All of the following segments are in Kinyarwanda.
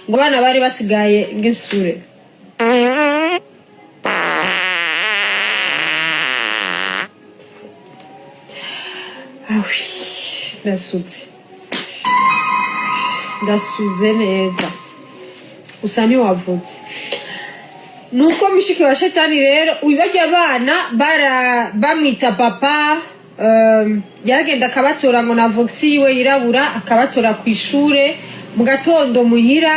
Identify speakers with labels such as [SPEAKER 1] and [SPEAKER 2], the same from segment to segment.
[SPEAKER 1] ngo abana bari basigaye ngisure awi ndasuze neza usa ntiwavutse nuko mushiki wa shetani rero ubibagiye abana bamwita papa yaragenda akabatora ngo na voxi yiwe yirabura akabatora ku ishure mu gatondo muhira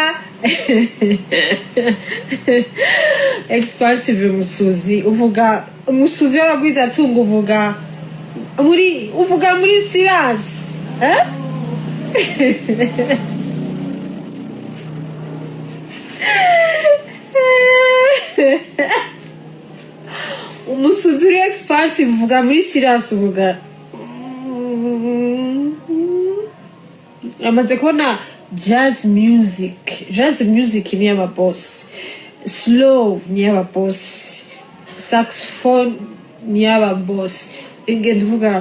[SPEAKER 1] expansive musuzi uvuga umusuzi w'abagwiza atunga uvuga muri silence umusuzi uri expansive uvuga muri silence uvuga amaze kubona jazz music ni y'ababosi, slow ni y'ababosi, saxophone ni y'ababosi, ingendo uvuga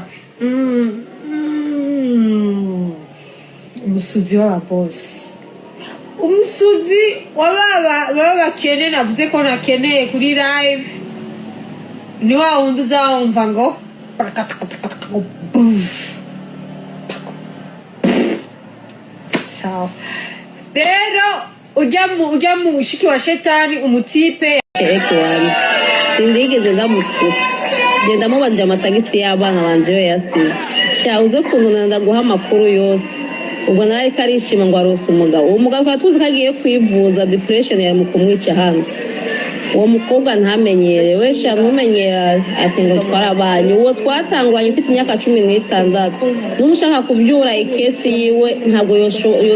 [SPEAKER 1] umusuzi w'ababosi, umusuzi baba bakene navuze ko nakeneye kuri live ni wa wundi uzawumva ngo sawa rero ujya mu mushiki wa shetani umutipe
[SPEAKER 2] wanje sindigeze ndamutuka genda mubanje amatagisi y'abana banje yo yasize uze kuntu ndaguha amakuru yose ubwo nari karishima ngo arose umugabo uwo mugabo twatuzi kagiye kwivuza depression yari mu kumwica hano uwo mukobwa ntamenyere wesha ntumenyera ati ngo twarabanye uwo twatangwanye mfite imyaka 16 n'umushaka kubyura ikesi yiwe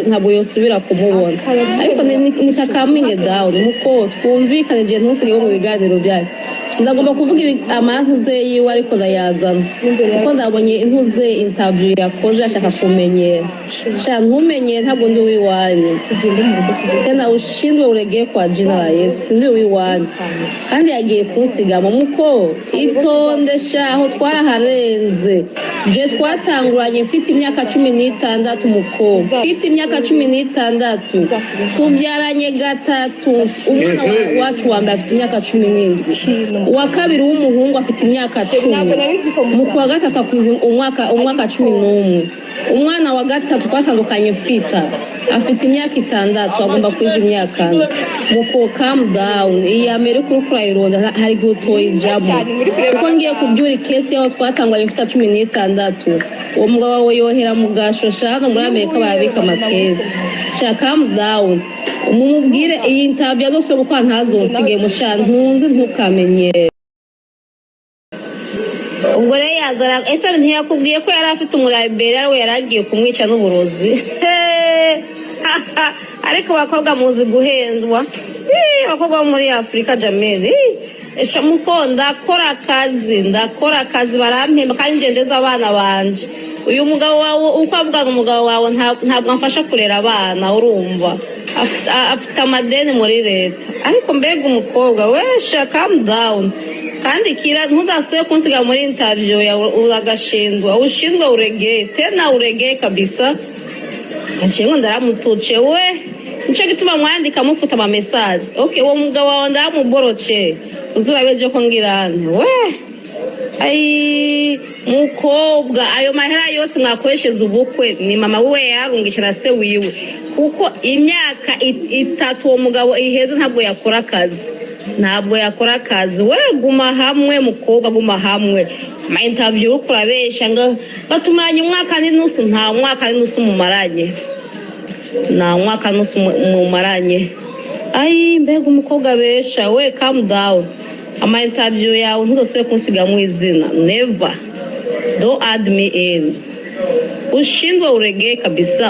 [SPEAKER 2] ntabwo yosubira kumubona ariko nikakaminge down muko twumvikane je ntusige mu biganiro byayo sindagomba kuvuga amantuze yiwe ariko ndayazana kuko ndabonye intuze interview yakoze ashaka kumenyera sha ntumenyere ntabwo ndi wiwanyu tugenda ushindwe urege kwa jina la Yesu sindi wiwanyu kandi yagiye kunsigama muko itondesha aho twaraharenze je twatanguranye mfite imyaka 16 mukobwa mfite imyaka 16 tubyaranye gatatu umwana wacu wambara afite imyaka 17 uwa kabiri w'umuhungu afite imyaka 10 mu kwa gatatu akwiza umwaka 11 umwana wa gatatu twatandukanye fita afite imyaka 6 agomba kwiza imyaka muko calm down iya Amerika urukura ironda hari gutoye jabu kuko ngiye kubyura ikesi yaho twatangwanye mfite 16 uwo mugabo wawe yohera mu gashosha hano muri Amerika barabika amakesi sha calm down umubwire iyi interview yose kuko ntazosige mushantunze ntukamenye ubwo rero yazara ese ntiyakubwiye ko yari afite umurabere ari we yaragiye kumwica n'uburozi ariko bakobwa muzi guhendwa bakobwa muri Afrika jamezi esha mukonda ndakora akazi barampemba kandi ngendeza abana banje uyu mugabo wawe uko avugana umugabo wawe ntabwo amfasha kurera abana urumva afite amadeni muri leta ariko mbega umukobwa wesha calm down kandi kira ntuzasuye kunsiga muri interview ya uragashindwa ushindwa urege tena urege kabisa Achengo ndaramutuce we nico gituma mwandika mufuta ama message okay uwo mugabo wawe ndamuboroce uzurabeje ko ngirane we ai mukobwa ayo mahera yose mwakoresheje ubukwe ni mama we yarungikira se wiwe kuko imyaka 3 uwo mugabo iheze ntabwo yakora akazi we guma hamwe mukobwa guma hamwe ma interview kurabesha ngo batumanye umwaka n'inusu nta mwaka n'inusu mumaranye ai mbega umukobwa besha we calm down ama interview yawe ntuzosubire kunsiga mu izina never don't add me in ushindwe urege kabisa